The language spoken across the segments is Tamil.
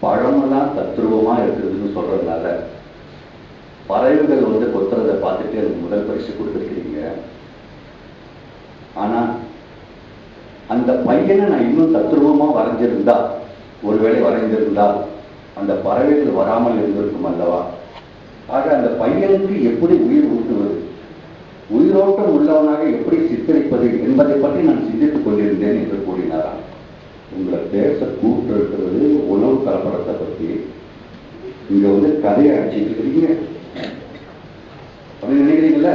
பழமெல்லாம் தத்ரூபமா இருக்குதுன்னு சொல்றதுனால பறவைகள் கொத்துறதை பார்த்துட்டு எனக்கு முதல் பரிசு கொடுத்துருக்கீங்க. ஆனா அந்த பையனை நான் இன்னும் தத்ரூபமா வரைஞ்சிருந்தா, ஒருவேளை வரைந்திருந்தால் அந்த பறவைகள் வராமல் இருந்திருக்கும் அல்லவா? ஆக அந்த பையனுக்கு எப்படி உயிர் ஊட்டுவது, உயிரோட்டம் உள்ளவனாக எப்படி சித்தரிப்பது என்பதை பற்றி நான் சிந்தித்துக் கொண்டிருந்தேன் என்று கூறினாராம். உங்களை பேச கூட்டு இருக்கிறது உணவு கலப்படத்தை பற்றி, இங்க கதையை அடிச்சுட்டு இருக்கிறீங்க அப்படின்னு நினைக்கிறீங்கல்ல?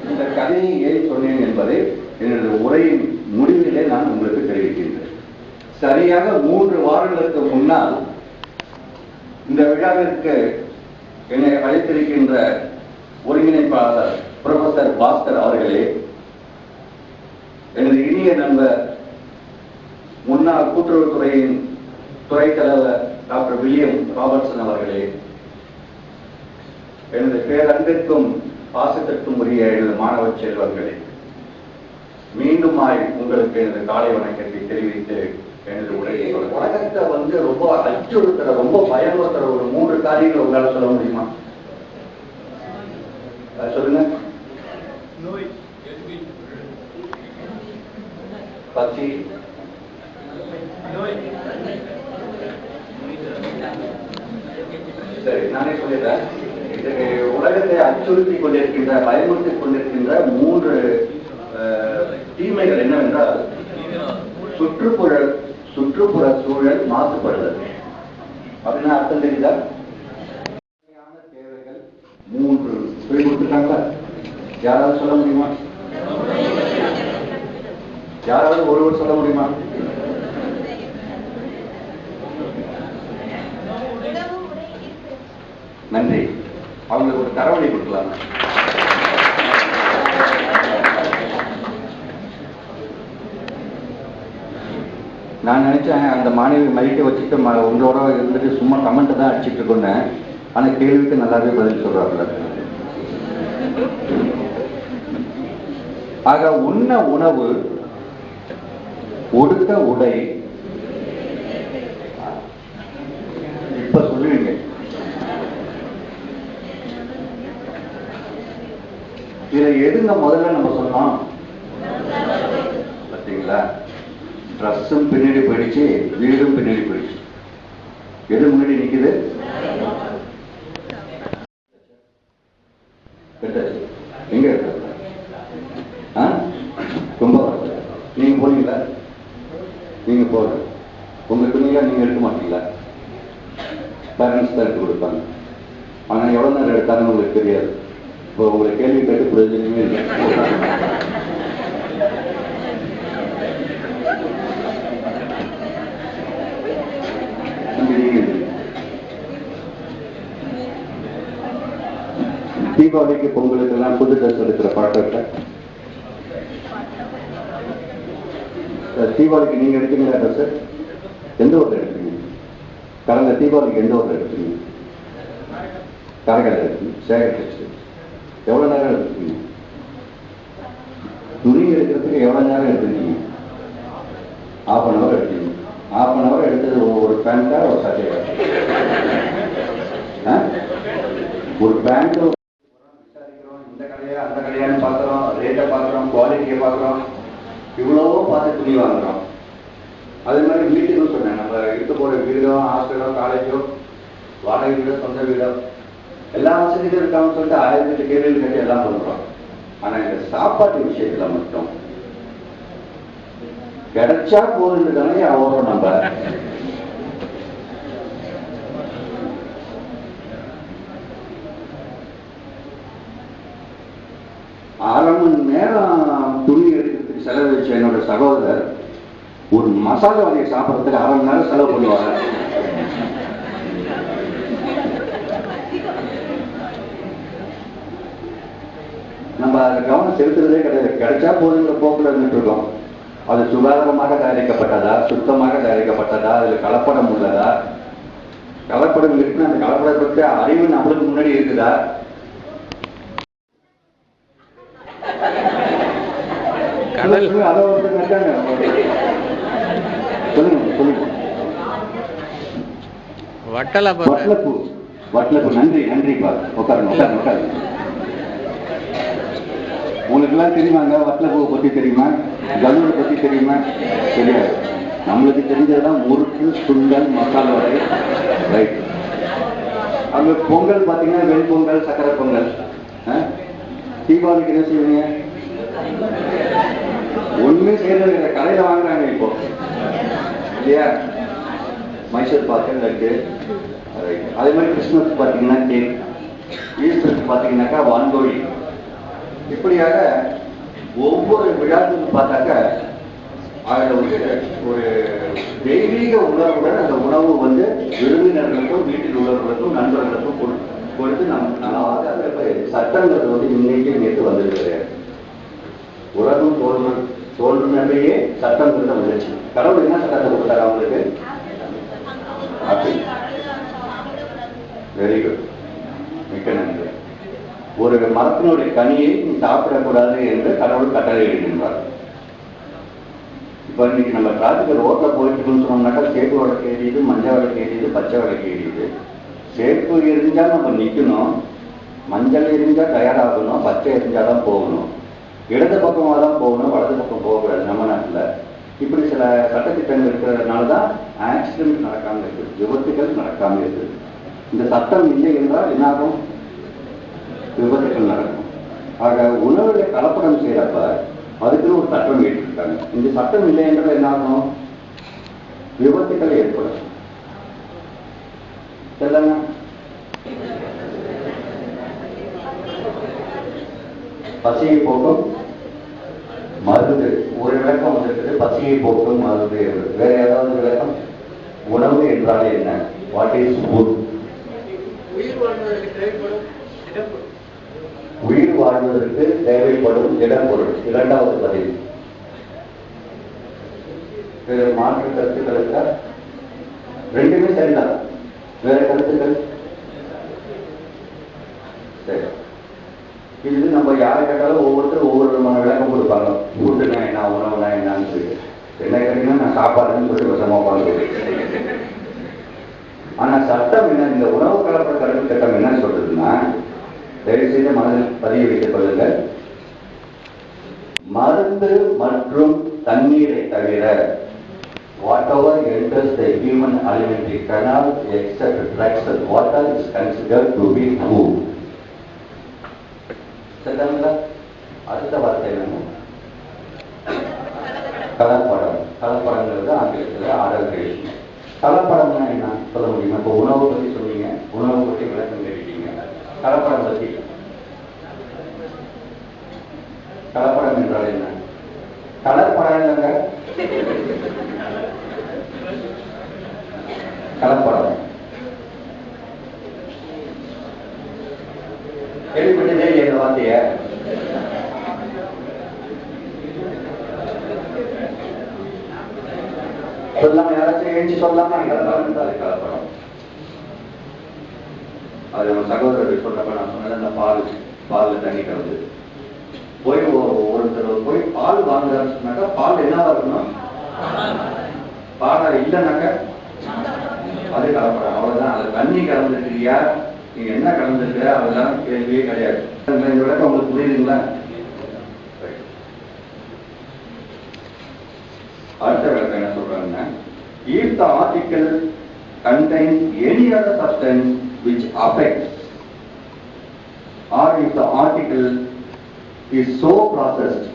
இந்த கதையை ஏன் சொன்னேன் என்பதை என்னுடைய உரையின் முடிவிலே நான் உங்களுக்கு தெரிவிக்கின்றேன். சரியாக 3 வாரங்களுக்கு முன்னால் இந்த விழாவிற்கு என்னை அழைத்திருக்கின்ற ஒருங்கிணைப்பாளர் புரொஃபசர் பாஸ்கர் அவர்களே, எனது இனிய நண்பர் முன்னாள் கூட்டுறவுத்துறையின் துறை தலைவர் டாக்டர் வில்லியம் ராபர்ட்சன் அவர்களே, எனது பேரன்பிற்கும் பாசத்திற்கும் உரிய எனது மாணவ செல்வங்களே, மீண்டும் உங்களுக்கு எனது காலை வணக்கத்தை தெரிவித்து எனது உரையை உலகத்தை ரொம்ப அச்சுறுத்துற, ரொம்ப பயமுறுத்துற ஒரு 3 காரியங்கள் உங்களால் சொல்ல முடியுமா? சொல்லுங்க. நோய், பசி, சரி நானே சொல்லிடுறேன். உலகத்தை அச்சுறுத்தி கொண்டிருக்கின்ற, பயமுறுத்திக் கொண்டிருக்கின்ற 3 தீமைகள் என்னவென்றால், சுற்றுப்புற சூழல் மாசுபடுதல். அப்படின்னா அர்த்தம் தெரியுதா? தேவைகள் 3 சொல்லி கொடுத்துட்டாங்க. யாராவது சொல்ல முடியுமா? யாராவது ஒருவர் சொல்ல முடியுமா? நன்றி. அவங்களுக்கு ஒரு தரவணை கொடுக்கலாம். நான் நினைச்சேன் அந்த மாணவி மைக்கை வச்சுட்டு உங்களோட இருந்துட்டு சும்மா கமெண்ட் தான் அடிச்சுட்டு இருக்கேன். ஆனா கேள்விக்கு நல்லாவே பதில் சொல்றாங்க. ஆக உண்ண உணவு, உடுத்த உடை, இப்ப சொல்லுவீங்க. இதை எதுங்க முதல்ல நம்ம சொன்னோம் பார்த்தீங்களா? ட்ரெஸ்ஸும் பின்னாடி போயிடுச்சு, வீடும் பின்னாடி போயிடுச்சு. எது முன்னாடி நிக்குது? எங்க இருக்கு? ரொம்ப நீங்க போனீங்களா? நீங்க போற உங்க துணியா நீங்க எடுக்க மாட்டீங்களா? பேரண்ட்ஸ் தான் எடுத்து கொடுப்பாங்க. ஆனா எவ்வளவு நேரம் எடுத்தாங்கன்னு உங்களுக்கு தெரியாது. இப்போ உங்களை கேள்வி கேட்டு பிரயோஜனமே இல்லை. தீபாவளிக்கு பொங்கலுக்கு எல்லாம் புது ட்ரெஸ் எடுக்கிற பழக்கத்தை தீபாவளிக்கு நீங்க எடுத்தீங்களா ட்ரெஸ்? எந்த ஊர்ல எடுத்தீங்க? கடந்த தீபாவளிக்கு எந்த ஊர்ல எடுத்தீங்க? காரைக்கால் எடுத்தீங்க. சேகர் டெக்ஸ்டைல். எவ்வளவு நேரம் எடுத்துக்கீங்க? துணி எடுக்கிறதுக்கு எவ்வளவு நேரம் எடுத்துக்கீங்க? 1/2 hour எடுத்தீங்க. 1/2 hour எடுத்தது ஒரு பேண்டா ஒரு சட்டையா? ஒரு பேண்ட் விசாரிக்கிறோம், இந்த கடையா அந்த கடையான்னு பார்க்குறோம், ரேட்டை பார்க்குறோம், குவாலிட்டியை பார்க்குறோம், இவ்வளவோ பார்த்து துணி வாங்குறோம். அதே மாதிரி வீட்டுன்னு சொன்னேன். நம்ம இருக்க போகிற வீடோ, ஹாஸ்டலோ, காலேஜோ, வாடகை வீடோ, சொந்த வீடோ, எல்லா வசதிகளும் இருக்கான்னு சொல்லிட்டு 1008 கேள்விகள் கட்டி எல்லாம் பண்ணுறோம். ஆனால் இந்த சாப்பாட்டு விஷயத்தில் மட்டும் கிடைச்சா போதுன்னு தானே ஆகிறோம். நம்ம அரை மணி நேரம் துணி எடுக்கிறதுக்கு செலவு வச்ச என்னோட சகோதரர் ஒரு மசாலா வகையை சாப்பிட்றதுக்கு 1/2 மணி நேரம் செலவு பண்ணுவாங்க. நம்ம அதை கவனம் செலுத்துறதே கிடையாது. கிடைச்சா போதுங்கிற போக்கில் இருந்துட்டு இருக்கோம். அது சுகாதாரமாக தயாரிக்கப்பட்டதா, சுத்தமாக தயாரிக்கப்பட்டதா, அதில் கலப்படம் உள்ளதா? கலப்படம் இருக்குன்னு அந்த கலப்படம் பற்றி அறிவு நம்மளுக்கு முன்னாடி இருக்குதா? அதை ஒருத்தர் இருக்காங்க. சொல்லுங்க சொல்லுங்க. வட்டலப்பூ. வட்டலப்பூ. நன்றி நன்றிப்பா. உட்காருங்க உட்காருங்க உட்காருங்க. உங்களுக்கு எல்லாம் தெரியுமாங்க? வட்டலப்பூவை பத்தி தெரியுமா? கல்லூரை பத்தி தெரியுமா? தெரியாது. நம்மளுக்கு தெரிஞ்சதுதான் முறுக்கு, சுண்டல், மசாலா வடை. ரைட். அங்க பொங்கல் பாத்தீங்கன்னா வெண் பொங்கல், சக்கரை பொங்கல். தீபாவளிக்கு என்ன செய்வீங்க? ஒண்ணுமே செய்யறது இல்லை, கடையில வாங்குறாங்க இப்போ இல்லையா? மைசூர் பாக்கு, லட்டு. அதே மாதிரி கிறிஸ்துமஸ் பாத்தீங்கன்னா கேக், ஈஸ்டருக்கு பாத்தீங்கன்னாக்கா வான்கோழி. இப்படியாக ஒவ்வொரு விழாக்களுக்கு பார்த்தாக்க அதில் வந்து ஒரு தெய்வீக உணர்வுடன் அந்த உணவு வந்து விருந்தினர்களுக்கும் வீட்டில் உள்ளவர்களுக்கும் நண்பர்களுக்கும் கொடுத்து சட்டங்கள் வந்து இன்னைக்கு நேற்று வந்திருக்கிறது. உலகம் தோன்றுனதையே சட்டங்கிறத வந்துச்சு. கடவுள் என்ன சட்டத்தை கொடுத்தாரு அவங்களுக்கு? வெரி குட், மிக்க நன்றி. ஒரு மரத்தினுடைய கனியை நீ சாப்பிடக்கூடாது என்று கடவுள் கட்டளை இடுகின்றார். இப்ப இன்னைக்கு நம்ம டிராபிக் ரோட்ல போயிட்டு சொன்னோம்னாக்கா சேப்பு வழக்கு எரியுது, மஞ்சள் வழக்கு எரியுது, பச்சை வழக்கு எரியுது. சேப்பு எரிஞ்சா நம்ம நிக்கணும், மஞ்சள் எரிஞ்சா தயாராகணும், பச்சை எரிஞ்சாதான் போகணும். இடது பக்கமாக தான் போகணும், வலது பக்கம் போகக்கூடாது நம்ம நாட்டில். இப்படி சில சட்டத்திட்டங்கள் இருக்கிறதுனாலதான் ஆக்சிடென்ட் நடக்காம இருக்குது, விபத்துகள் நடக்காம இருக்குது. இந்த சட்டம் இல்லை என்றால் என்னாகும்? விபத்துகள் நடக்கும். ஆக உணவுகளை கலப்படம் செய்யறப்ப அதுக்குன்னு ஒரு சட்டம் ஏற்றிருக்காங்க. இந்த சட்டம் இல்லை என்றால் என்ன ஆகும்? விபத்துக்கள் ஏற்படும். சொல்லுங்க. பசியை போக்கும் மருந்து ஒரு விளக்கம் வந்திருக்குது. பசியை போக்கும் மருந்து. வேற ஏதாவது விளக்கம்? உணவு என்றாலே என்ன? What is food? உயிர் வாழ்வதற்கு தேவைப்படும் இடப்பொருள். இரண்டாவது பதில். மாற்று கருத்துக்களுக்கு ரெண்டுமே சரிதான். வேற கருத்துக்கள்? சரி. இது நம்ம யாரை கேட்டாலும் ஒவ்வொருத்தரும் ஒவ்வொரு விதமான விளக்கம் கொடுப்பாங்க. ஃபுட்டுனா என்ன, உணவுனா என்னன்னு சொல்லிட்டு. என்ன கேட்டீங்கன்னா நான் சாப்பாடுன்னு சொல்லிட்டு விஷமா உட்காந்து. ஆனா சட்டம் என்ன? இந்த உணவு கலப்பட தடுப்பு சட்டம் என்ன சொல்றதுன்னா, தயவு செய்து மனதில் பதிய வைத்துக் கொள்ளுங்கள். மருந்து மற்றும் தண்ணீரை தவிர whatever enters the human alimentary canal except drugs and water is considered to be food. சரிங்களா? அடுத்த வார்த்தை என்னன்னா கலப்படம். கலப்படங்கிறது ஆங்கிலத்தில் ஆடல்கிரேஷன். கலப்படம்னா என்ன சொல்ல முடியுமா? இப்போ உணவு பற்றி சொன்னீங்க, உணவு பற்றி விளக்கம் கேட்டீங்க. கலப்படம் பற்றி, கலப்படம் என்றால் என்ன? கலப்படம் இல்லைங்க, கலப்படம். கேள்விப்பட்டதே இந்த வார்த்தைய? சொல்லாம யாராச்சும் எழுச்சி சொல்லாம கலப்படம் என்றாலே கலப்படம். அது நம்ம சகோதரர்கள் சொல்றப்ப நான் சொன்னது, அந்த பால்ல தண்ணி கலந்து போய் ஒருத்தர் போய் பால் வாங்குறாருன்னு சொன்னாக்கா பால் என்னவா இருக்கணும்? பாலா இல்லைனாக்க அது கலப்படம். அவ்வளவுதான். அது தண்ணி கலந்துருக்கிறியா, நீங்க என்ன கலந்துருக்க, அதெல்லாம் கேள்வியே கிடையாது. இந்த விளக்கம் உங்களுக்கு புரியுதுங்களா? அடுத்த விளக்கம் என்ன சொல்றாங்கன்னா, if the article contains any other substance which affects, or if the article is so processed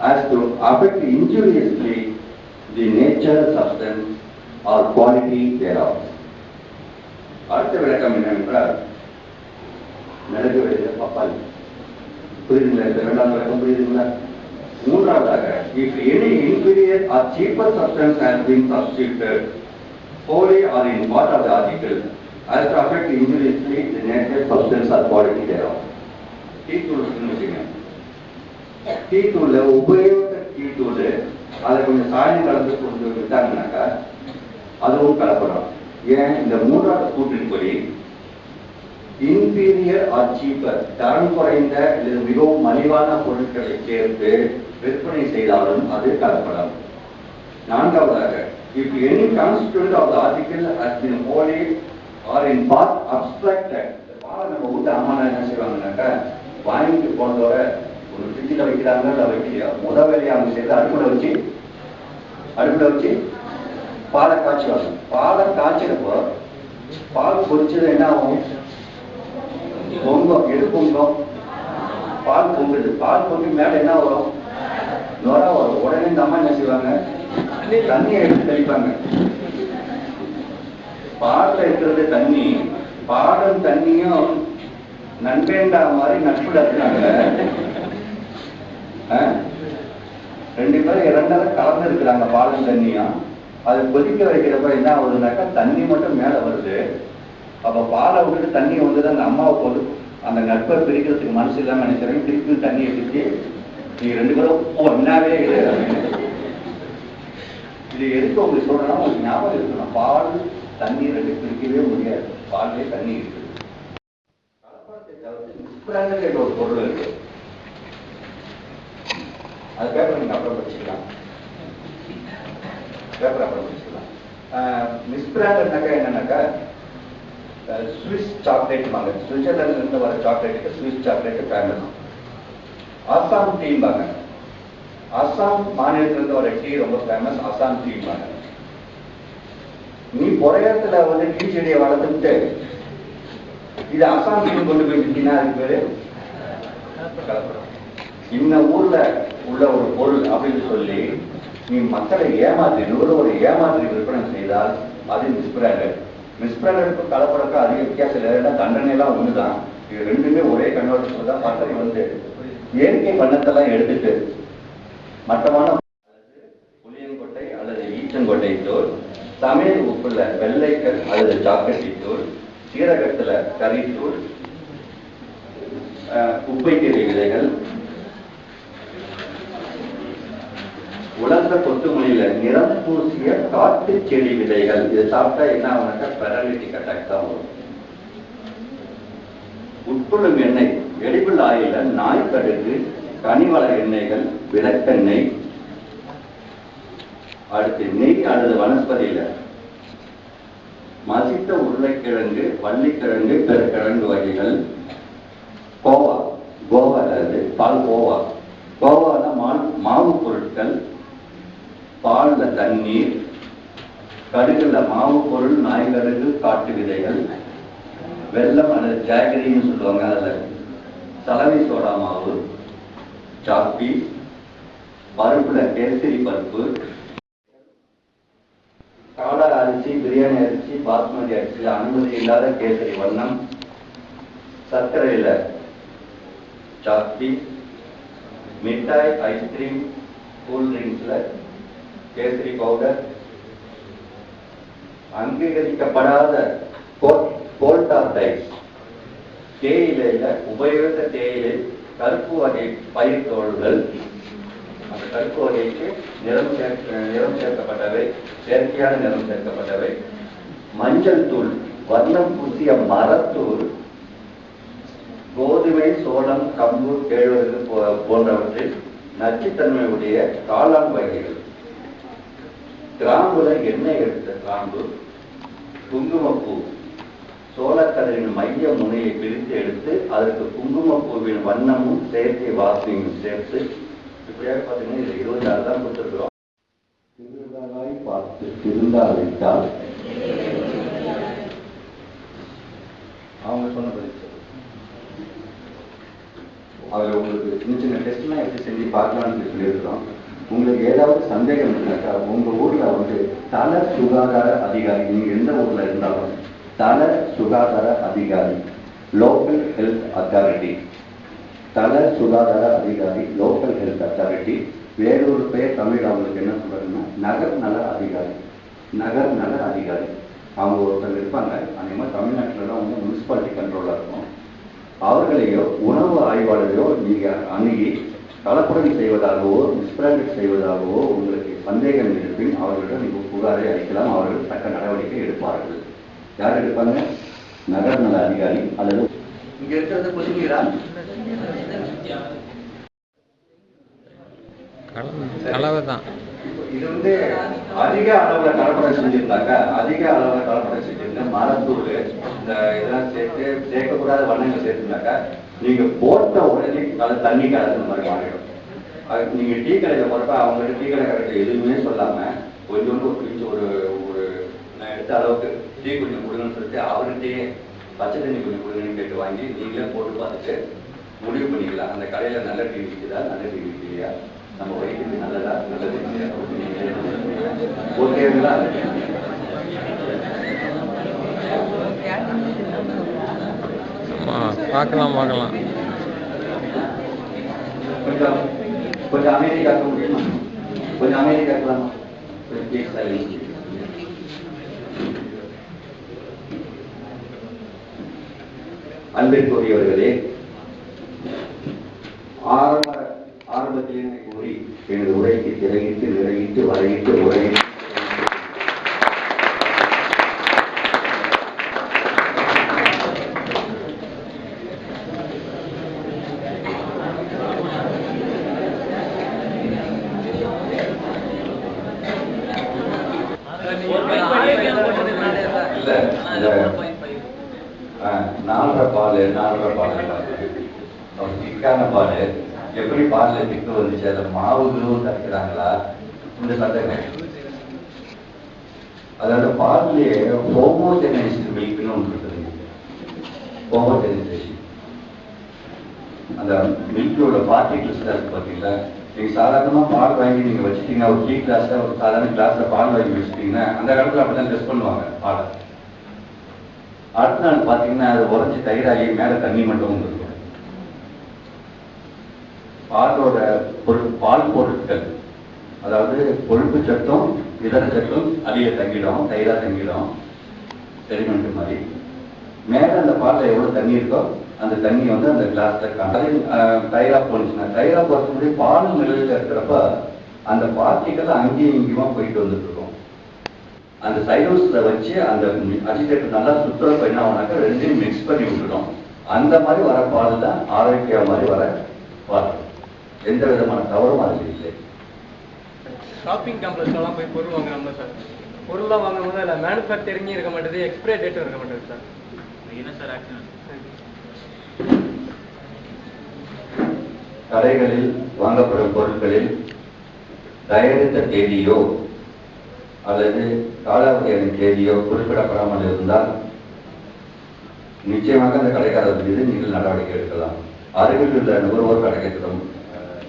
as to affect injuriously the nature, substance or quality thereof. அடுத்த விளக்கம் என்னவென்றால், மிளகு விளைந்த பப்பாளி. புரியுதுங்களா? இந்த இரண்டாம் விளக்கம் புரியுதுங்களா? மூன்றாவதாக, if any inferior or cheaper substance has been substituted wholly or in part of the article as to affect injuriously the nature, substance or quality thereof. டீத்தூள் வச்சுங்க. டீத்தூள்ல உபயோக டீத்தூள் அதை கொஞ்சம் சாயம் கலந்து கொண்டு விட்டாங்கன்னாக்கா அதுவும் கலப்படம். ஏன்? இந்த மூன்றாவது கூற்றின்படி இன்பீரியர் ஆர் சீப்பர், தரம் குறைந்த அல்லது மிகவும் மலிவான பொருட்களை சேர்த்து விற்பனை செய்தாலும் அது கலப்படம். நான்காவதாக, If any constituent of the article has been wholly or in part abstracted, பாலை நம்ம வீட்டு அம்மா என்ன செய்வாங்கன்னாக்கா வாங்கிட்டு போனதோட ஒரு ஃப்ரிட்ஜில் வைக்கிறாங்க இல்லை வைக்கலையோ முதல் வேலையை அவங்க செய்து அடுப்பில் வச்சு பாலை காய்ச்சுவாங்க. பாலை காய்ச்சினப்போ பால் பொரிச்சது என்ன ஆகும்? பொங்கும். எது பொங்கும்? பால் பொங்குது. பால் பொங்கி மேலே என்ன வரும்? நுர வரும். உடனே இந்த அம்மா என்ன செய்வாங்க? தண்ணியை எடுத்து தெளிப்பாங்க. பாலில் இருக்கிறது தண்ணி, பாலும் தண்ணியும் நண்பேண்டா மாதிரி நட்புல இருக்கிறாங்க. ரெண்டு பேரும் இரண்டாவது கலந்து இருக்கிறாங்க பாலும் தண்ணியும். அது கொதிக்க வைக்கிறப்ப என்ன ஆகுதுனாக்கா தண்ணி மட்டும் மேல வருது. அப்ப பாலை விட்டுட்டு தண்ணி வந்து அந்த அம்மாவுக்கு வந்து அந்த நட்பை பிரிக்கிறதுக்கு மனசு இல்லாம நினைக்கிறேன். திருப்பி தண்ணியை பிரிச்சு நீங்க ரெண்டு பேரும் ஒன்னாவே இது எதுக்கு உங்களுக்கு சொல்றேன்னா உங்களுக்கு ஞாபகம் இருக்கணும். பால் தண்ணி ரெண்டு பிரிக்கவே முடியாது. பால்லே தண்ணி இருக்கு. கலப்படத்தை தவிர்த்து ஒரு பொருள் இருக்கு. அது பேப்பர் நீங்க அப்புறம் படிச்சுக்கலாம். பேப்பர் அப்புறம் படிச்சுக்கலாம். மிஸ்பிராண்டட்னாக்கா என்னன்னாக்கா ஸ்விஸ் சாக்லேட் வாங்க. சுவிட்சர்லாந்துல இருந்து வர சாக்லேட்டுக்கு ஸ்விஸ் சாக்லேட் ஃபேமஸ். அசாம் டீம்பாங்க. அசாம் மாநிலத்திலிருந்து வர டீ ரொம்ப ஃபேமஸ். அசாம் டீம்பாங்க. நீ பொறையத்துல வந்து டீ செடியை வளர்த்துட்டு இது அசாம் டீம் கொண்டு போய் விட்டீங்கன்னா அதுக்கு பேரு கலப்படம். இந்த ஊர்ல உள்ள ஒரு பொருள் அப்படின்னு சொல்லி நீ மக்களை ஏமாற்றி நுகர்வோரை ஏமாற்றி விற்பனை செய்தால் அது மிஸ்பிராண்டட். மிஸ்பிராண்டடுக்கும் கலப்படக்கும் அதிக வித்தியாசம் இல்லை. தண்டனை எல்லாம் ஒண்ணுதான். இது ரெண்டுமே ஒரே கண்ணோட்டத்தில் தான் பார்த்தது. வந்து இயற்கை வண்ணத்தெல்லாம் எடுத்துட்டு மட்டமான புளியங்கொட்டை அல்லது ஈச்சங்கொட்டை தூள், சமையல் உப்புல வெள்ளைக்கல் அல்லது சாக்கட்டி தூள், சீரகத்துல கறித்தூள், உப்பைக்கீரை விதைகள், உலர்ந்த கொத்துமல்லியில நிறம் பூசிய காட்டு செடி விதைகள். இதை சாப்பிட்டா என்ன ஆகுனாக்கா பெராலிட்டிக் அட்டாக் தான் வரும். உட்கொள்ளும் எண்ணெய் எடிபிள் ஆயில நாய்க்கடுகு, கனிவள எண்ணெய்கள், விளக்கெண்ணெய், அடுத்து நெய் அல்லது வனஸ்பதியில மசித்த உருளைக்கிழங்கு, வள்ளிக்கிழங்கு, பெருக்கிழங்கு வகைகள், கோவா, கோவா அல்லது பால் கோவா. கோவானா மாவு பொருட்கள், பால்ல தண்ணீர், கடுகுல மாவு பொருள், நாய்கடுகு, காட்டு விதைகள், வெல்லம் அல்லது ஜாகரின்னு சொல்லுவாங்க. அதுல சலவை சோடா மாவு, சாப்பி, பருப்புல கேசரி பருப்பு, காடா அரிசி, பிரியாணி அரிசி, பாஸ்மதி அரிசி, அனுமதி இல்லாத கேசரி வண்ணம், சர்க்கரையில சாப்பி, மிட்டாய், ஐஸ்கிரீம், கூல்ட்ரிங்க்ஸ்ல கேசரி பவுடர், அங்கீகரிக்கப்படாத கோல்டார் டைஸ், தேயிலையில உபயோகித்த தேயிலை, கருப்பு வகை பயிர் தோள்கள், அந்த கருப்பு வகைக்கு நிறம் சேர்க்கப்பட்டவை, செயற்கையான நிறம் சேர்க்கப்பட்டவை, மஞ்சள் தூள், வர்ணம் பூசிய மரத்தூள், கோதுமை, சோளம், கம்பு, கேழ்வரகு போன்றவற்றில் நச்சுத்தன்மை உடைய காளான் வகைகள், கிராம்புல எண்ணெய் எடுத்த கிராம்பு, குங்குமப்பூ, சோளக்கதிரின் மைய முனையை பிரித்து எடுத்து அதற்கு குங்குமப்பூவின் வண்ணமும் செயற்கை வாசனையும் சேர்த்து இப்படியாக பார்த்தீங்கன்னா இது 26 தான் கொடுத்துருக்கிறோம். திருந்தாய் பார்த்து திருந்தாவிட்டால் அவங்க சொன்ன பதில் அதில் உங்களுக்கு சின்ன சின்ன டெஸ்ட்லாம் எப்படி செஞ்சு பார்க்கலாம்னு சொல்லியிருக்கிறோம். உங்களுக்கு ஏதாவது சந்தேகம் இருந்தாக்கா உங்க ஊர்ல வந்து தல சுகாதார அதிகாரி, நீங்க எந்த ஊர்ல இருந்தாலும் தல சுகாதார அதிகாரி, லோக்கல் ஹெல்த் அத்தாரிட்டி, தல சுகாதார அதிகாரி, லோக்கல் ஹெல்த் அத்தாரிட்டி, வேறொரு பெயர் தமிழ் அவங்களுக்கு என்ன சொல்றாங்கன்னா நகர் நல அதிகாரி, நகர் நல அதிகாரி. அவங்க ஒருத்தர் இருப்பாங்க. அந்த மாதிரி தமிழ்நாட்டில் தான் வந்து முனிசிபாலிட்டி கண்ட்ரோலாக இருக்கும். அவர்களையோ உணவு ஆய்வாளரையோ நீங்க அணுகி கலப்படம் செய்வதாகவோ மிஸ்பிராண்டட் செய்வதாகவோ உங்களுக்கு சந்தேகம் இருப்பின் அவர்களிடம் நீங்கள் புகாரை அளிக்கலாம். அவர்கள் தக்க நடவடிக்கை எடுப்பார்கள். யார் எடுப்பாங்க? நகர் நல அதிகாரி அல்லது இங்க இருக்கிறது புரிஞ்சுங்களா? கலவை தான். இது வந்து அதிக அளவுல கலப்படம் செஞ்சிருந்தாக்கா, அதிக அளவுல கலப்படம் செஞ்சிருந்தா மரத்தூள் இந்த இதெல்லாம் சேர்க்கக்கூடாத வண்ணங்கள் சேர்த்துனாக்கா நீங்க போட்ட உடனே தண்ணி கலந்து மாதிரி மாறிடும். நீங்க டீ கடையில போறப்ப அவங்கள்ட்ட டீ கடை கரெக்ட் எதுவுமே சொல்லாம கொஞ்சோண்டு ஒரு ஒரு நான் எடுத்த அளவுக்கு டீ கொஞ்சம் கொடுங்கன்னு சொல்லிட்டு அவர்கிட்டயே பச்சை தண்ணி கொஞ்சம் கொடுங்கன்னு கேட்டு வாங்கி நீங்களே போட்டு பார்த்துட்டு முடிவு பண்ணிக்கலாம். அந்த கடையில நல்ல டீ விற்குதா, நல்ல டீ விற்கலையா, நம்ம வயிற்றுக்கு நல்லதா, நல்லது இல்லையா, ஓகேங்களா? பார்க்கலாம் கொஞ்சம் கொஞ்சம் அமைதி காக்க முடியுமா? கொஞ்சம் அமைதி காக்கலாமா? அன்பிற்குரியவர்களே, ஆரம்பத்திலே கூறி எனது உரைக்கு திரையிட்டு நிறையிட்டு வரையிட்டு உரையிட்டு திக்கான பால் எப்படி பால்ல திக்கு வந்துச்சு, அதை மாவுகளும் கரைக்கிறாங்களா இந்த சந்தேகம். அதோட பால்லேயே ஹோமோஜெனைஸ்டு மில்க்னு ஒன்று இருக்குதுங்க. ஹோமோஜெனைசேஷன் அந்த மில்கோட பார்ட்டிகிள்ஸ் தான் இருக்கு பார்த்தீங்களா. நீங்க சாதாரணமா பால் வாங்கி நீங்க வச்சுட்டீங்கன்னா ஒரு டீ கிளாஸ்ல ஒரு சாதாரண கிளாஸ்ல பால் வாங்கி வச்சுட்டீங்கன்னா அந்த காலத்துல அப்படிதான் டெஸ்ட் பண்ணுவாங்க பாலை. அடுத்த நாள் பார்த்தீங்கன்னா அது உறைஞ்சி தயிராகி மேலே தண்ணி மட்டும் இருக்கும். பாலோட பால் பொருட்கள் அதாவது கொழுப்பு சட்டும் இதர சட்டும் அதிக தங்கிடும், தயிரா தங்கிடும், செடிமெண்ட் மாதிரி. மேலே அந்த பாலில் எவ்வளோ தண்ணி இருக்கோ அந்த தண்ணி வந்து அந்த கிளாஸ்ல தயிரா போனுச்சுன்னா தயிரா போறது முடியும் பால் நிலையில் இருக்கிறப்ப அந்த பார்ட்டிகள் அங்கேயும் இங்கேயுமா போயிட்டு வந்துட்டு இருக்கும். அந்த சைரோஸ்ல வச்சு அந்த அஜிடேட்டர் நல்லா சுற்றுறப்ப என்ன ஆகுனாக்கா ரெண்டையும் மிக்ஸ் பண்ணி விட்டுடும். அந்த மாதிரி வர பால் தான் ஆரோக்கியம் மாதிரி வர பால். எந்த விதமான தவறும் அதில் இல்லை. ஷாப்பிங் காம்ப்ளெக்ஸ்லாம் போய் பொருள் வாங்குறோம்ல சார், பொருள்லாம் வாங்கும்போது அதில் மேனுஃபேக்சரிங்கும் இருக்க மாட்டேது, எக்ஸ்பைரி டேட்டும் இருக்க மாட்டேது சார். என்ன சார் ஆக்ஷன்? கடைகளில் வாங்கப்படும் பொருட்களில் தயாரித்த தேதியோ அல்லது காலாவதியான தேதியோ குறிப்பிடப்படாமல் இருந்தால் நிச்சயமாக அந்த கடைக்காரர் மீது நீங்கள் நடவடிக்கை எடுக்கலாம். அருகில் உள்ள நுகர்வோர் கடைக்கிடம்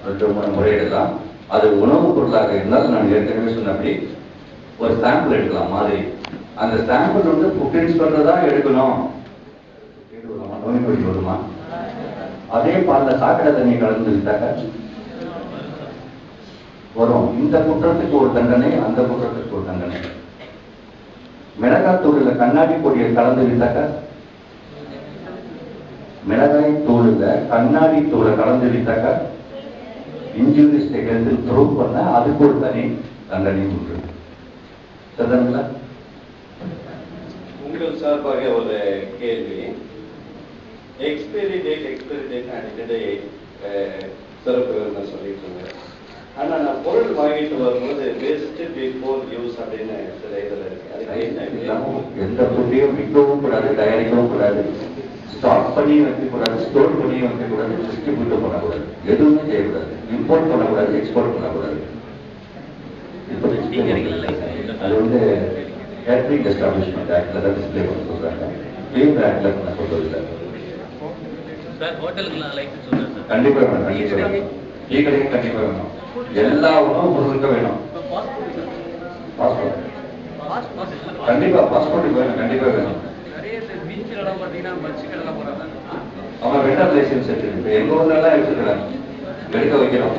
2-3 முறையிடலாம். அது உணவுப் பொருளாக இருந்தால் நான் ஏற்கனவே சொன்னபடி ஒரு சாம்பிள் எடுக்கலாம் மாதிரி. அந்த சாம்பிள் வந்து ஃபுட் இன்ஸ்பெக்டர் தான் எடுக்கணும். நோய் நொடி வருமா? அதே பாலில் சாக்கடை தண்ணி கலந்து விட்டாக்க வரும். இந்த குற்றத்துக்கு ஒரு தண்டனை, அந்த குற்றத்துக்கு ஒரு தண்டனை. மிளகாய் தூளில் கண்ணாடி பொடியை கலந்து விட்டாக்க, மிளகாய் தூளில் கண்ணாடி தூளை கலந்து விட்டாக்க இன்ஜூரிஸ் ஹெல்த் ப்ரூவ் பண்ண அதுக்கு ஒரு தனி தண்டனை உண்டு. சரிங்களா? உங்கள் சார்பாக ஒரு கேள்வி. எக்ஸ்பைரி டேட் அடிக்கடி சிறப்பு சொல்லிட்டு இருந்தேன். ஆனா நான் பொருள் வாங்கிட்டு வரும்போது பெஸ்ட் பிஃபோர் யூஸ் அப்படின்னு சில இதில் இருக்கு. அதுக்கு எந்த பொருளையும் விற்கவும் கூடாது, தயாரிக்கவும் கூடாது, ஸ்டாக் பண்ணி வைக்கக்கூடாது, ஸ்டோர் பண்ணி வைக்கக்கூடாது, டிஸ்ட்ரிபியூட் பண்ணக்கூடாது, எதுவுமே செய்யக்கூடாது, இம்போர்ட் பண்ணக்கூடாது, எக்ஸ்போர்ட் பண்ணக்கூடாது. அது வந்து கேட்டரிங் எஸ்டாப்ளிஷ்மெண்ட் ஆக்ட்ல தான் டிஸ்பிளே பண்ண சொல்றாங்க. கிளீன் ஆக்ட்ல பண்ண சொல்றதில்லை. கண்டிப்பா வேணும், கண்டிப்பா வேணும். டீ கடையும் கண்டிப்பா வேணும். எல்லா உணவும் பொருளுக்கும் வேணும். பாஸ்போர்ட் கண்டிப்பா, பாஸ்போர்ட்டுக்கு வேணும், கண்டிப்பா வேணும். அவங்க வெண்டர் லைசன்ஸ் எடுத்துருக்கு. எங்க ஊர்ல எல்லாம் எடுத்துக்கிறாங்க, எடுக்க வைக்கிறோம்.